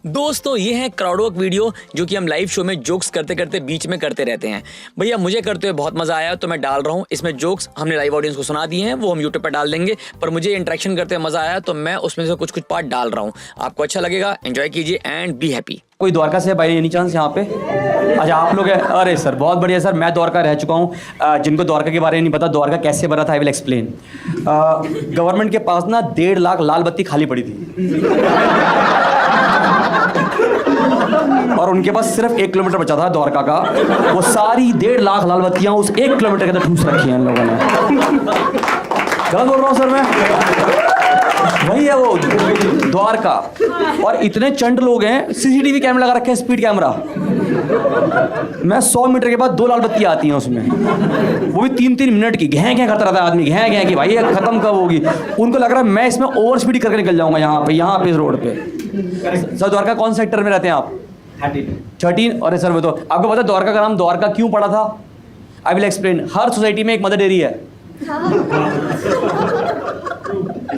दोस्तों ये है क्राउडवर्क वीडियो जो कि हम लाइव शो में जोक्स करते करते बीच में करते रहते हैं। भैया मुझे करते हुए बहुत मजा आया तो मैं डाल रहा हूँ। इसमें जोक्स हमने लाइव ऑडियंस को सुना दिए हैं, वो हम यूट्यूब पर डाल देंगे, पर मुझे इंटरेक्शन करते हुए मजा आया तो मैं उसमें से कुछ पार्ट डाल रहा हूँ। आपको अच्छा लगेगा, एंजॉय कीजिए एंड बी हैप्पी। कोई द्वारका से बाई एनी चांस यहाँ पे? अच्छा आप लोग हैं। अरे सर बहुत बढ़िया सर, मैं द्वारका रह चुका हूँ। जिनको द्वारका के बारे में नहीं पता द्वारका कैसे बना था आई विल एक्सप्लेन। गवर्नमेंट के पास ना 1.5 लाख लाल बत्ती खाली पड़ी थी और उनके पास सिर्फ 1 किलोमीटर बचा था द्वारका का। वो सारी 1.5 लाख लाल बत्तियां उस 1 किलोमीटर के अंदर ठूस रखी हैं इन लोगों ने। गलत बोल रहा हूँ सर मैं? वही है वो द्वारका। और इतने चंड लोग हैं, सीसीटीवी कैमरा लगा रखे हैं, स्पीड कैमरा। मैं 100 मीटर के बाद 2 लाल बत्ती आती हैं उसमें, वो भी 3-3 मिनट की। घै घै करता रहता है आदमी, घै घै की भाई ये खत्म कब होगी। उनको लग रहा है मैं इसमें ओवर स्पीड करके निकल जाऊंगा यहाँ पे इस रोड पे। सर द्वारका कौन सेक्टर में रहते हैं आप? 13। अरे सर वो तो आपको पता है द्वारका का नाम द्वारका क्यों पड़ा था? I will explain. Her society में एक मदर डेयरी है।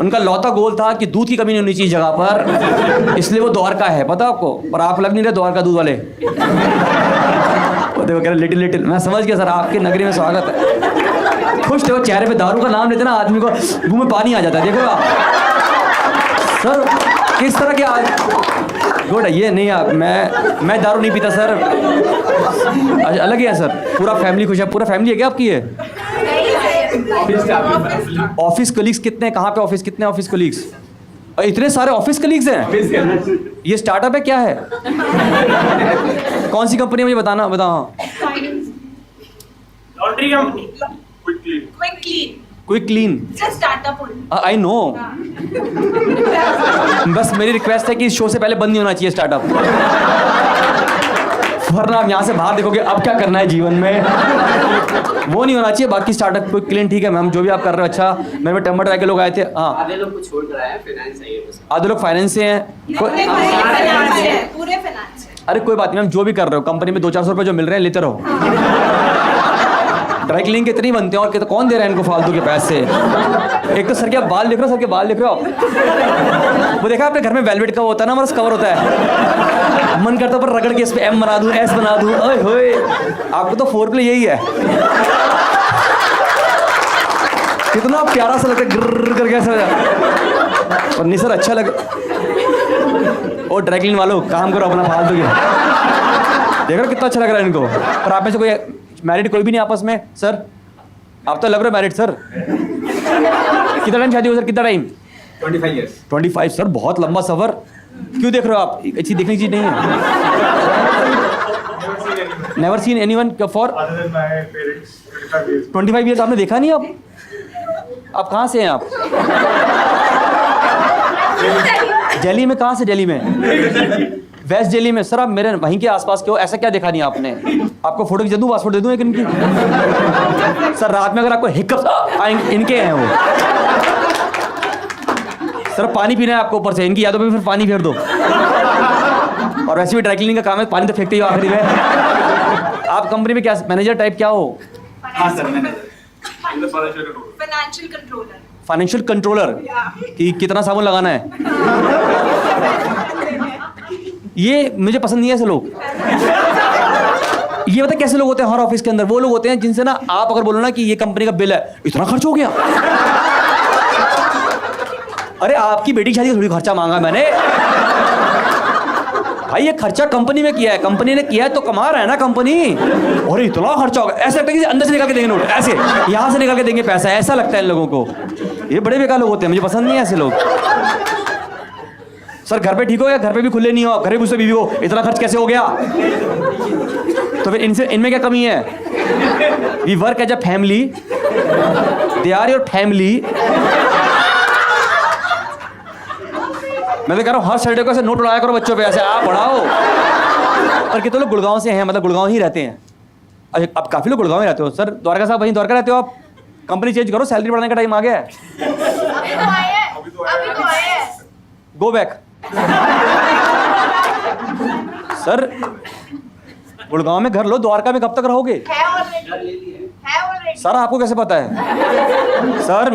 उनका लौता गोल था कि दूध की कमी नहीं होनी चाहिए जगह पर, इसलिए वो द्वारका है। पता आपको? पर आप लग नहीं रहे द्वारका दूध वाले। वो देखो कह रहे लिटिल लिटिल। मैं समझ गया सर, आपके नगरी में स्वागत है। खुश थे वो, चेहरे पे दारू का नाम लेते ना आदमी को मुंह में पानी आ जाता है। देखो आप सर किस तरह के आज गुड है ये। नहीं आप मैं दारू नहीं पीता सर। अलग ही है सर, पूरा फैमिली खुश है। पूरा फैमिली है क्या आपकी? है ऑफिस कलीग्स कितने? कहाँ पे ऑफिस? कितने ऑफिस कलीग्स? इतने सारे ऑफिस कलीग्स हैं। ये स्टार्टअप है क्या है? कौन सी कंपनी है मुझे बताना, बताओ। Laundry company quick clean. I know. बस मेरी रिक्वेस्ट है कि इस शो से पहले बंद नहीं होना चाहिए स्टार्टअप, वरना आप यहाँ से बाहर देखोगे अब क्या करना है जीवन में, वो नहीं होना चाहिए। बाकी स्टार्टअप क्विक क्लीन ठीक है मैम, जो भी आप कर रहे हो अच्छा। मेरे में टमाटर के लोग आए थे। हाँ आधे लोग को छोड़ कर आए हैं, फाइनेंस है ये। आधे लोग फाइनेंस से हैं। पूरे फाइनेंस है। अरे कोई बात नहीं मैम, जो भी कर रहे हो कंपनी में 200-400 रुपये जो मिल रहे हैं लेते रहो। ड्राई क्लीनिंग कितनी बनते हैं और कौन दे रहा है इनको फालतू के पैसे? एक तो सर के आप बाल देख रहे हो, सर के बाल देख रहे हो आप? वो देखा आपने घर में वेलवेट का होता है ना, हमारा कवर होता है। मन करता पर रगड़ के इस पे M बना दूं, S बना दूं। ओए होए आपको तो 4 प्ले यही है। कितना प्यारा सा लगता है, गिर करके ऐसा। और नहीं सर अच्छा लगे। ओ ड्राई क्लीनिंग वालों काम करो अपना फालतू के। देख रहे हो कितना अच्छा लग रहा है इनको। पर आप में से कोई मैरिड कोई भी नहीं आपस में? सर आप तो लग रहे हो मैरिड सर। कितना टाइम शादी हो सर? कितना टाइम? 25 years। 25 सर, बहुत लंबा सफर। क्यों देख रहे हो आप? अच्छी देखने की चीज नहीं है। Never seen anyone for 25 years। आपने देखा नहीं? आप कहाँ से हैं आप? दिल्ली में? कहाँ से दिल्ली में? वेस्ट दिल्ली में। सर आप मेरे वहीं के आसपास के हो, ऐसा क्या देखा नहीं आपने? आपको फोटो खींच दूं, पासपोर्ट दे दूं एक इनकी? सर रात में अगर आपको हिकअप्स आएंगे, इनके हैं वो। सर पानी पीना है आपको ऊपर से, इनकी यादों पे फिर पानी फेर दो। और वैसे भी ड्राई क्लीनिंग का काम है, पानी तो फेंकते ही हो आखिरी में। आप कंपनी में क्या मैनेजर टाइप क्या हो? हाँ सर फाइनेंशियल कंट्रोलर। कि कितना साबुन लगाना है? ये मुझे पसंद नहीं है ऐसे लोग। ये पता कैसे लोग होते हैं हर ऑफिस के अंदर? वो लोग होते हैं जिनसे ना आप अगर बोलो ना कि ये कंपनी का बिल है, इतना खर्च हो गया। अरे आपकी बेटी की शादी का थोड़ी खर्चा मांगा मैंने भाई, ये खर्चा कंपनी में किया है, कंपनी ने किया है तो कमा रहा है ना कंपनी। और इतना खर्चा होगा, ऐसा लगता है कि अंदर से निकाल के देंगे नोट, ऐसे यहाँ से निकाल के देंगे पैसा, ऐसा लगता है इन लोगों को। ये बड़े बेकार लोग होते हैं, मुझे पसंद नहीं है ऐसे लोग। सर घर पे ठीक हो या घर पे भी खुले नहीं हो? घर पे पूछते बीवी को इतना खर्च कैसे हो गया? तो फिर इनमें क्या कमी है? We work as a family, they are your family. मैं तो कह रहा हूँ हर सैटरडे को ऐसे नोट उड़ाया करो बच्चों पे, ऐसे आप पढ़ाओ। और कितने लोग गुड़गांव से हैं, मतलब गुड़गांव ही रहते हैं? अच्छा अब काफ़ी लोग गुड़गांव में रहते हो। सर द्वारका साहब वहीं द्वारका रहते हो आप? कंपनी चेंज करो, सैलरी बढ़ाने का टाइम आ गया है। Go back. सर गुड़गांव में घर लो, द्वारका में कब तक रहोगे? सर आपको कैसे पता है? सर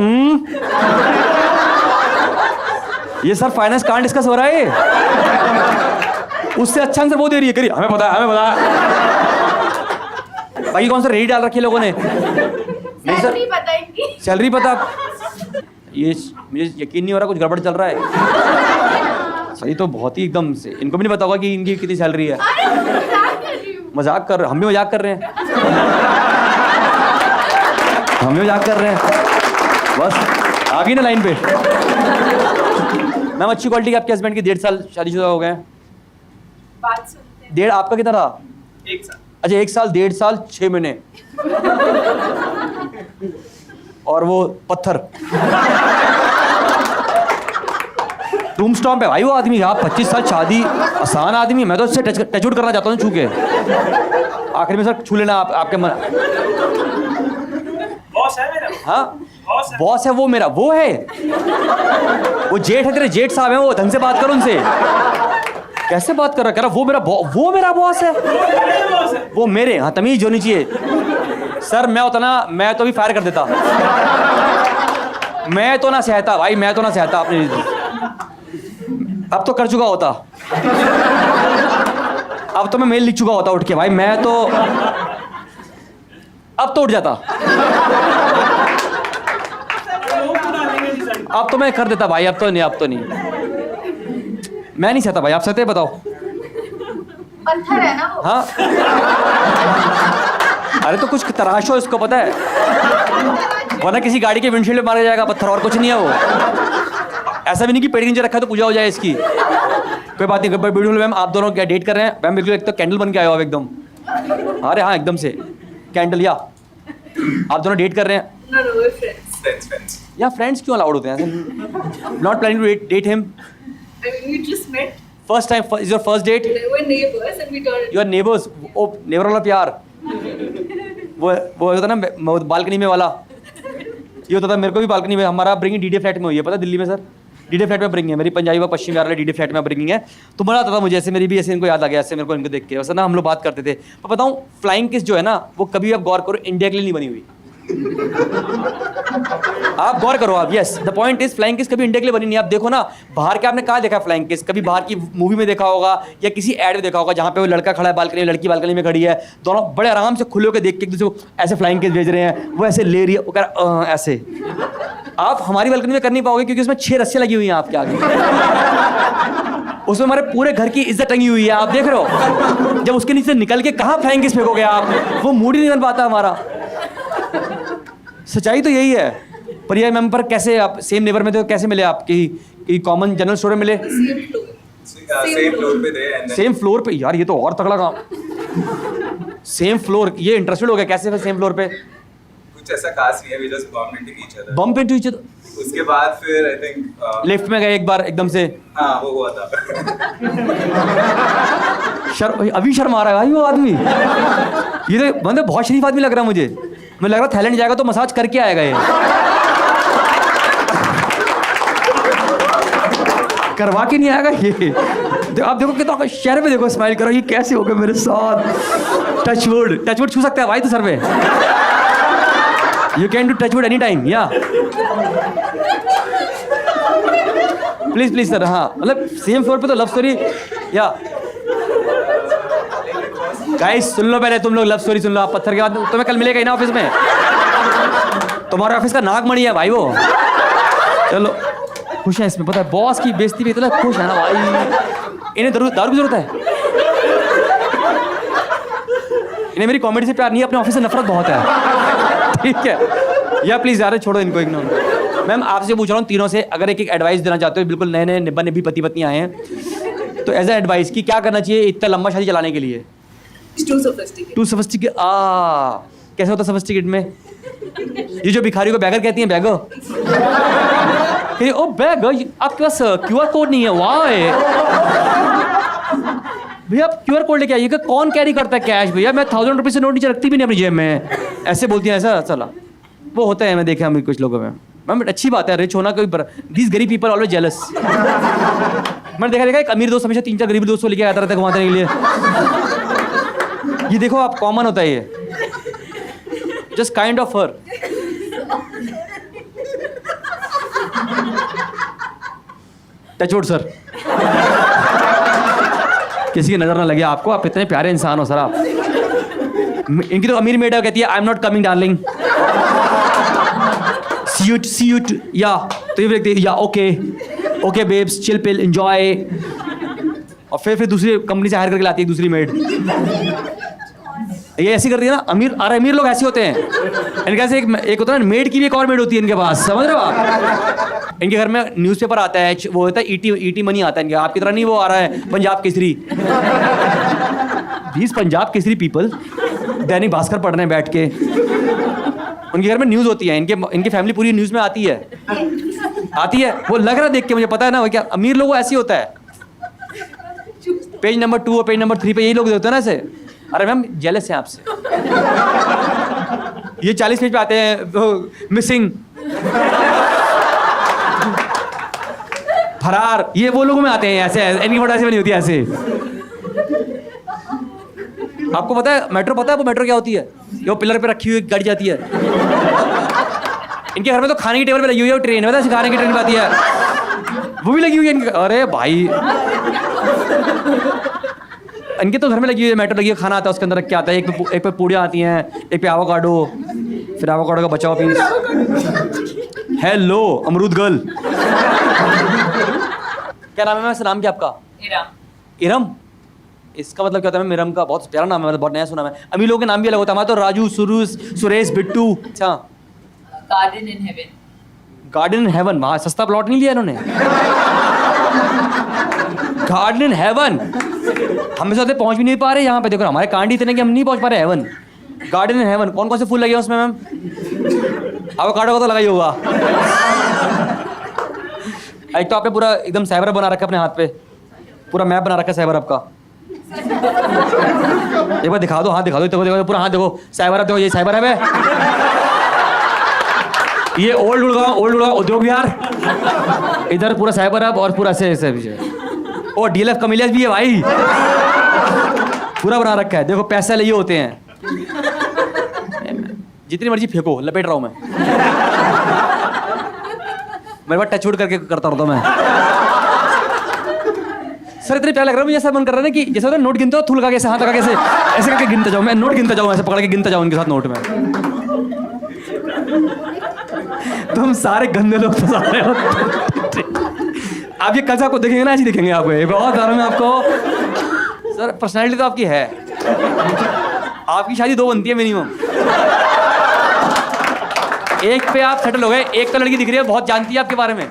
ये सर फाइनेंस कहाँ डिस्कस हो रहा है? उससे अच्छा आंसर वो दे रही है, करिए हमें पता है, हमें पता है। भाई कौन सा रेडी डाल रखी है लोगों ने? नहीं सर, सैलरी पता इनकी। सैलरी पता। ये मुझे यकीन नहीं हो रहा, कुछ गड़बड़ चल रहा है। सही तो बहुत ही एकदम से, इनको भी नहीं पता होगा कि इनकी कितनी सैलरी है। अरे मजाक कर रही हूँ। मजाक कर, हम भी मजाक कर रहे हैं। हम भी मजाक कर रहे हैं, बस आ गई ना लाइन पे। मैम अच्छी क्वालिटी के आपके हस्बैंड की 1.5 साल शादीशुदा हो गए हैं। बात सुनते हैं। 1.5 आपका कितना रहा? 1 साल। अच्छा 1 साल, 1.5 साल 6 महीने। और वो पत्थर टूम स्टॉम्प है भाई वो आदमी। आप 25 साल शादी, आसान आदमी। मैं तो उससे टचवुड करना चाहता हूँ, छू के आखिर में सर छू लेना आपके मन। बॉस है मेरा। हाँ बॉस है। बॉस है वो मेरा, वो है, वो जेठ है तेरे, जेठ साहब है वो, ढंग से बात करो उनसे। कैसे बात कर रहा, कह रहा वो मेरा बॉस है। बॉस है। वो मेरे, हाँ तमीज होनी चाहिए सर। मैं होता ना, मैं तो भी फायर कर देता। मैं तो ना सहता भाई, मैं तो ना सहता अपनी। अब तो कर चुका होता, अब तो मैं मेल लिख चुका होता उठ के भाई। मैं तो अब तो उठ जाता, अब तो मैं कर देता भाई। अब तो नहीं, अब तो नहीं, मैं नहीं सहता भाई। आप सहते हैं बताओ? पत्थर है ना वो। हाँ अरे तो कुछ तराशो इसको, पता है, वरना किसी गाड़ी के विंडशील्ड में मारा जाएगा पत्थर, और कुछ नहीं है वो। ऐसा भी नहीं कि पेड़ के नीचे रखा है तो पूजा हो जाए इसकी। कोई बात नहीं। ब्यूटीफुल मैम, आप दोनों क्या डेट कर रहे हैं? मैम बिल्कुल, एक तो कैंडल बन के आए हो आप एकदम। अरे हाँ एकदम से कैंडल। या आप दोनों डेट कर रहे हैं? No, no, we're friends. Friends. या फ्रेंड्स क्यों अलाउड होते हैं? Not planning to date him? I mean, we just met. First time, is your first date? We're neighbors and we got. Your neighbours? ओ neighbour वाला प्यार, वो होता ना बालकनी में वाला। ये होता था मेरे को भी बालकनी में। हमारा अपब्रिंगिंग डीडी फ्लैट में हुई है, पता दिल्ली में सर। डीडी फ्लैट में अपब्रिंगिंग है मेरी, पंजाबी व पश्चिम बिहार वाले डीडी फ्लैट में अपब्रिंगिंग है। तो मजा आता था मुझे, ऐसे मेरी भी ऐसे इनको याद आ गया, ऐसे मेरे को इनको देख के। वैसे ना हम लोग बात करते थे। तो बताऊँ, फ्लाइंग किस जो है ना, वो कभी आप गौर करो इंडिया के लिए नहीं बनी हुई। आप गौर करो आप, yes the point is flying kiss कभी इंडिया के लिए बनी नहीं। आप देखो ना बाहर के, आपने कहाँ देखा फ्लाइंग किस? कभी बाहर की मूवी में देखा होगा या किसी एड में देखा होगा, जहाँ पे वो लड़का खड़ा है बालकनी में, लड़की बालकनी में खड़ी है, दोनों बड़े आराम से खुले होकर देख के एक दूसरे को ऐसे फ्लाइंग किस भेज रहे हैं। वो ऐसे ले रही है, वो कह रहा ऐसे। आप हमारी बालकनी में कर नहीं पाओगे क्योंकि उसमें 6 रस्सियाँ लगी हुई हैं आपके आगे। उसमें हमारे पूरे घर की इज्जत टंगी हुई है, आप देख रहे हो। जब उसके नीचे निकल के कहाँ फ्लाइंग किस फेंकोगे आप? वो मूड ही नहीं बन पाता हमारा। सच्चाई तो यही है। प्रिया मैम पर कैसे आप सेम नेबर में थे, कैसे मिले आपकी कॉमन जनरल स्टोर में मिले? Same floor. Same floor पे थे and then सेम फ्लोर पे? यार ये तो और तगड़ा काम। सेम फ्लोर, ये इंटरेस्टेड हो गया कैसे फिर सेम फ्लोर पे? कुछ ऐसा खास नहीं है, we just bumped into each other. Bump into each other? उसके बाद फिर I think लिफ्ट में गए एक बार एकदम से? हाँ वो हुआ था। अभी शर्म आ रहा है भाई वो आदमी। ये तो मतलब बहुत शरीफ आदमी लग रहा है मुझे। मुझे लग रहा थाईलैंड जाएगा तो मसाज करके आएगा ये। करवा के नहीं आएगा ये। आप देखो कितना शहर में, देखो स्माइल करो, ये कैसे हो गए मेरे साथ। टचवुड छू सकता है भाई तो सर पे। You can do touchwood any time. Yeah please sir. हाँ मतलब सेम फ्लोर पे तो लव स्टोरी। या गाइस सुन लो पहले, तुम लोग लव स्टोरी सुन लो। आप पत्थर के बाद तुम्हें कल मिलेगा ही ना ऑफिस में। तुम्हारे ऑफिस का नागमणि है भाई वो। चलो खुश है इसमें, पता है बॉस की बेइज्जती पे इतना खुश है ना भाई। इन्हें दारू की जरूरत है। इन्हें मेरी कॉमेडी से प्यार नहीं है, अपने ऑफिस से नफरत बहुत है। ठीक है या प्लीज यार छोड़ो इनको, इग्नोर। मैम आपसे पूछ रहा हूँ तीनों से, अगर एक एडवाइस देना चाहते हो, बिल्कुल नए नए निब्बा निब्बी पति पत्नी आए हैं, तो एज ए एडवाइस की क्या करना चाहिए इतना लंबा शादी चलाने के लिए? Too sophisticated. टू सफिस्टिकेट। कैसे होता सफिस्टिकेट में? ये जो भिखारी को बैगर कहती हैं, बैगो। ओ बैगो, आपके पास QR कोड नहीं है? वाह भैया आप QR कोड लेके आइएगा। कौन कैरी करता है कैश भैया? मैं 1000 रुपये से नोट नीचे रखती भी नहीं अपनी जेब में। ऐसे बोलती हैं ऐसा। चला वो होता है, मैं देखा हमें कुछ लोगों में। मैम अच्छी बात है, रिच होना कोई दीज गरीब पीपल ऑलवेज जेलस। मैंने देखा एक अमीर दोस्त हमेशा 3-4 गरीब दोस्तों लेके आता रहता है घुमाने के लिए। ये देखो आप, कॉमन होता है ये। Just kind of her. Touchwood sir. किसी की नजर ना लगे आपको, आप इतने प्यारे इंसान हो सर आप। इनकी तो अमीर मेड है, कहती है I am not coming darling, see you yeah, तो ये लिखती है या okay babes chill pill enjoy, और फिर दूसरी कंपनी से हायर करके लाती है दूसरी मेड। ये ऐसी करती है ना अमीर, अरे अमीर लोग ऐसे होते हैं। इनके ऐसे एक होता है ना मेड की भी एक और मेड होती है इनके पास, समझ रहे हो आप। इनके घर में न्यूज़पेपर आता है, वो होता है ईटी मनी आता है इनके, आपकी तरह नहीं वो आ रहा है पंजाब केसरी। 20 पंजाब केसरी पीपल दैनिक भास्कर पढ़ रहे हैं बैठ के। उनके घर में न्यूज़ होती है, इनकी फैमिली पूरी न्यूज़ में आती है। वो लग रहा है देख के, मुझे पता है ना वो क्या अमीर लोगों ऐसे होता है। पेज नंबर 2 और पेज नंबर 3 पे यही लोग होते हैं ना ऐसे। अरे मैम जेलस हैं आपसे। ये 40 पेज पे आते हैं मिसिंग, फरार, ये वो लोगों में आते हैं ऐसे। इनकी फोटो ऐसे बनी होती है ऐसे। आपको पता है मेट्रो, पता है वो मेट्रो क्या होती है? ये वो पिलर पे रखी हुई गाड़ी जाती है। इनके घर में तो खाने की टेबल पे लगी हुई है ट्रेन, पता है खाने की ट्रेन पे आती है, वो भी लगी हुई है इनके। अरे भाई इनके तो घर में लगी हुई है मेट्रो, लगी है, खाना आता है उसके अंदर रख के आता है। एक पे पूड़ियाँ आती हैं, एक पे एवोकाडो, फिर एवोकाडो का बचा हुआ पीस। हेलो अमरूद गर्ल। क्या नाम है वैसे? नाम क्या आपका? इरम। इसका मतलब क्या होता है? मिरम का बहुत प्यारा नाम है, मतलब बहुत नया सुना है। अमीर लोगों के नाम भी अलग होता है। हमारा तो राजू, सुरेश, बिट्टू। अच्छा, Garden in heaven. Garden in heaven, वहाँ सस्ता प्लॉट नहीं लिया इन्होंने। गार्डन इन हेवन, हम इस पहुंच भी नहीं पा रहे यहाँ पे। देखो हमारे कांड इतने कि हम नहीं पहुंच पा रहे हेवन। गार्डन इन हेवन, कौन कौन से फूल लगे उसमें मैम? एवोकाडो का तो लगा ही होगा। एक तो आपने पूरा एकदम साइबर बना रखा है अपने हाथ पे, पूरा मैप बना रखा है साइबर का। एक बार दिखा दो, हाथ दिखा दो, देखो पूरा हाथ देखो। साइबर देखो, ये साइबर है। ये ओल्ड गुड़गांव उद्योग विहार, इधर पूरा साइबर हब और पूरा ऐसे और डीएलएफ कमिलियस भी है भाई, पूरा बना रखा है। देखो पैसा लिए होते हैं, जितनी मर्जी फेंको, लपेट रहा हूं मैं। मेरे पास टच वुड करके करता रहता हूं मैं। सर इतने प्यार लग रहा है मुझे, ऐसा मन कर रहा है ना कि जैसे होता है नोट गिनते हो, थूल का कैसे हाथ लगा कैसे ऐसे करके गिनता जाऊं मैं, नोट गिनता जाऊं, ऐसे पकड़ के गिनता जाऊं उनके साथ नोट में। तुम सारे गंदे लोग फंसा रहे हो। आप ये कल आपको देखेंगे ना, ऐसे देखेंगे आपको, ये बहुत सारों में आपको। सर पर्सनैलिटी तो आपकी है, आपकी शादी 2 बनती है मिनिमम। एक पे आप सेटल हो गए, एक तो लड़की दिख रही है बहुत जानती है आपके बारे में,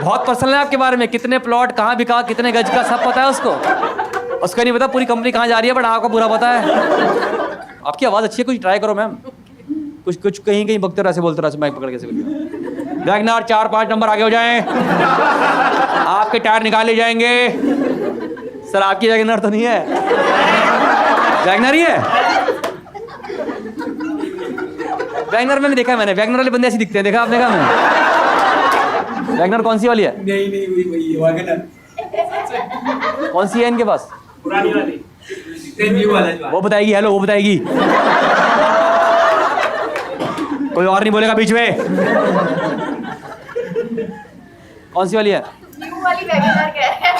बहुत पर्सनल है आपके बारे में, कितने प्लॉट कहाँ बिका, कितने गज का, सब पता है उसको। उसका नहीं पता पूरी कंपनी कहाँ जा रही है, बट आपको पूरा पता है। आपकी आवाज़ अच्छी है, कुछ ट्राई करो मैम। कुछ कहीं बकते रहो, ऐसे बोलते रहो, माइक पकड़ के ऐसे। वैगनर 4-5 नंबर आगे हो जाएं, आपके टायर निकाले जाएंगे। सर आपकी वैगनर तो नहीं है? वैगनर ही है। वैगनर में देखा है मैंने, वैगनर वाले बंदे ऐसे दिखते हैं, देखा आपने? कहा मैंने वैगनर कौन सी वाली है? नहीं वही वैगनर। कौन सी है इनके पास? पुरानी वाली, न्यू वाला। वो बताएगी, हेलो वो बताएगी। कोई और नहीं बोलेगा बीच में। कौन सी वाली है? न्यू वाली वैगनर कह रहे हैं।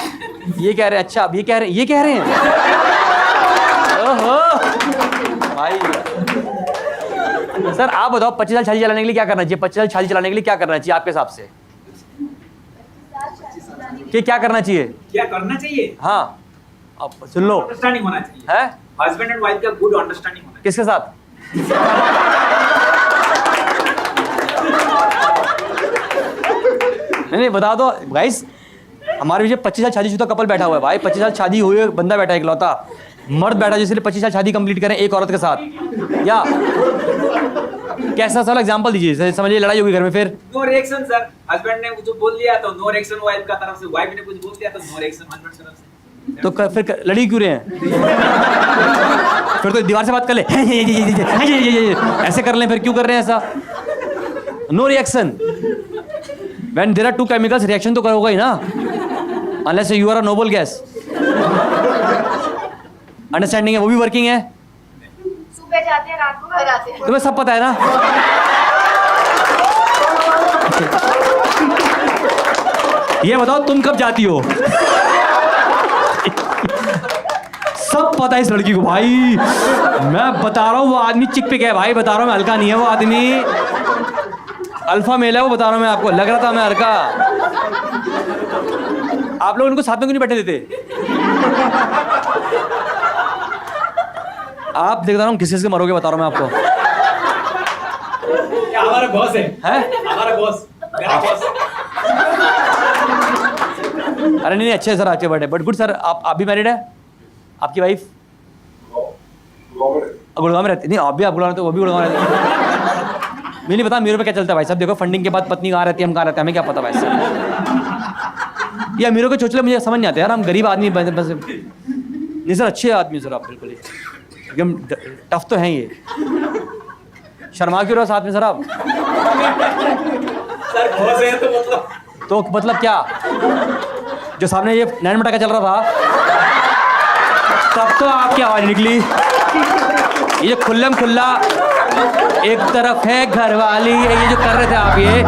ये कह रहे हैं? अच्छा अब ये कह रहे हैं। ओहो भाई। सर आप बताओ 25 साल शादी चलाने के लिए क्या करना चाहिए? 25 साल शादी चलाने के लिए क्या करना चाहिए आपके हिसाब से? कि क्या करना चाहिए? क्या करना चाहिए? हाँ अब सुन लो। अंडरस्टैंडिंग होना चाहिए है हस्बैंड एंड वाइफ का, गुड अंडरस्टैंडिंग होना किसके साथ? नहीं बता दो गाइस, हमारे पीछे 25 साल शादीशुदा कपल बैठा हुआ है भाई। 25 साल शादी हुई है, बंदा बैठा है इकलौता मर्द बैठा, जिसने 25 साल शादी कंप्लीट करें एक औरत के साथ। या कैसा साल एग्जांपल दीजिए, समझिए लड़ाई होगी घर में फिर। नो रिएक्शन सर, हस्बैंड ने कुछ बोल दिया तो नो रिएक्शन वाइफ का तरफ से, वाइफ ने कुछ बोल दिया तो नो रिएक्शन हस्बैंड की तरफ से। तो फिर लड़ी क्यों रहे हैं? फिर तो दीवार से बात कर ले, ऐसे कर लें, फिर क्यों कर रहे हैं ऐसा? No reaction. When there are 2 chemicals, reaction तो होगा ही ना, unless you are a noble gas. Understanding है, वो भी वर्किंग है। सुबह जाते हैं, रात को घर आते हैं। तुम्हें सब पता है ना? ये बताओ तुम कब जाती हो? सब पता है इस लड़की को भाई। मैं बता रहा हूँ वो आदमी चिक पिक है भाई, बता रहा हूँ मैं, हल्का नहीं है वो आदमी, अल्फा मेल है वो, बता रहा हूँ मैं आपको, लग रहा था मैं हल्का। आप लोग उनको साथ में क्यों नहीं बैठने देते? आप देख रहा हूँ किस से मरोगे, बता रहा हूँ मैं आपको। ये हमारा बॉस है, हमारा बॉस, मेरा बॉस। अरे नहीं अच्छे सर, अच्छे बर्थडे, बट गुड सर। आप भी मैरिड है? आपकी वाइफ गुड़गांव में रहती? नहीं आप भी, आप गुड़गांव, तो वो भी गुड़गांव रहती है। मुझे नहीं पता अमीरों पे क्या चलता है भाई साहब। देखो फंडिंग के बाद पत्नी कहाँ रहती है, हम कहाँ रहते हैं, हमें क्या पता भाई साहब। ये अमीरों के चोचले मुझे समझ नहीं आते यार, हम गरीब आदमी बस। नहीं सर अच्छे आदमी सर आप, बिल्कुल ही एकदम टफ तो हैं ये। शर्मा क्यों रहो साथ में सर आप? सर बॉस है तो मतलब क्या? जो सामने ये नैन मटका चल रहा था तब तो आपकी आवाज निकली। ये जो खुल्लम खुल्ला एक तरफ है घरवाली, ये जो कर रहे थे आप ये